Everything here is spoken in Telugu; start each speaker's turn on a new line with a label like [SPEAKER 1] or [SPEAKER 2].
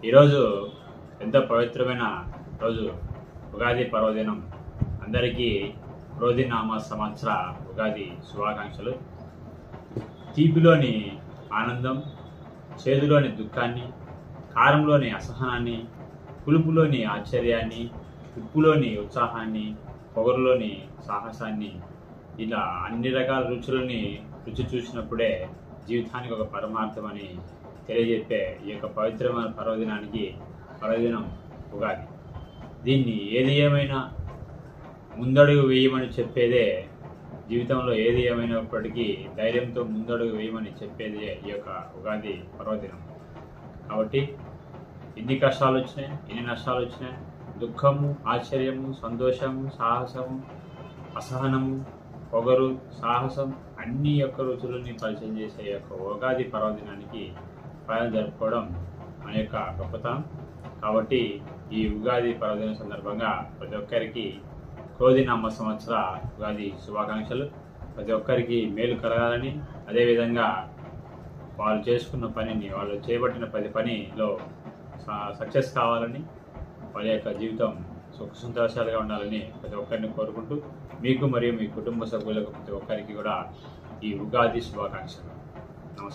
[SPEAKER 1] ఈరోజు ఎంతో పవిత్రమైన రోజు ఉగాది పర్వదినం. అందరికీ క్రోధినామ సంవత్సర ఉగాది శుభాకాంక్షలు. తీపిలోని ఆనందం, చేదులోని దుఃఖాన్ని, కారంలోని అసహనాన్ని, పులుపులోని ఆశ్చర్యాన్ని, ఉప్పులోని ఉత్సాహాన్ని, పొగరులోని సాహసాన్ని, ఇలా అన్ని రకాల రుచులని రుచి చూసినప్పుడే జీవితానికి ఒక పరమార్థం అని తెలియజెప్పే ఈ యొక్క పవిత్రమైన పర్వదినం ఉగాది. దీన్ని ఏది ఏమైనా ముందడుగు వేయమని చెప్పేదే, జీవితంలో ఏది ఏమైనప్పటికీ ధైర్యంతో ముందడుగు వేయమని చెప్పేదే ఈ యొక్క ఉగాది పర్వదినం. కాబట్టి ఎన్ని కష్టాలు వచ్చినాయి, ఎన్ని నష్టాలు వచ్చినాయి, దుఃఖము, ఆశ్చర్యము, సంతోషము, సాహసము, అసహనము, పొగరు, సాహసం, అన్ని యొక్క రుచులని పరిచయం చేసే యొక్క ఉగాది పర్వదినానికి పండుగ జరుపుకోవడం మన యొక్క గొప్పతనం. కాబట్టి ఈ ఉగాది పర్వదినం సందర్భంగా ప్రతి ఒక్కరికి క్రోధినామ సంవత్సర ఉగాది శుభాకాంక్షలు. ప్రతి ఒక్కరికి మేలు కలగాలని, అదేవిధంగా వాళ్ళు చేసుకున్న పనిని, వాళ్ళు చేపట్టిన ప్రతి పనిలో సక్సెస్ కావాలని, వాళ్ళ యొక్క జీవితం సుఖ సంతోషాలుగా ఉండాలని ప్రతి ఒక్కరిని కోరుకుంటూ, మీకు మరియు మీ కుటుంబ సభ్యులకు ప్రతి ఒక్కరికి కూడా ఈ ఉగాది శుభాకాంక్షలు. నమస్కారం.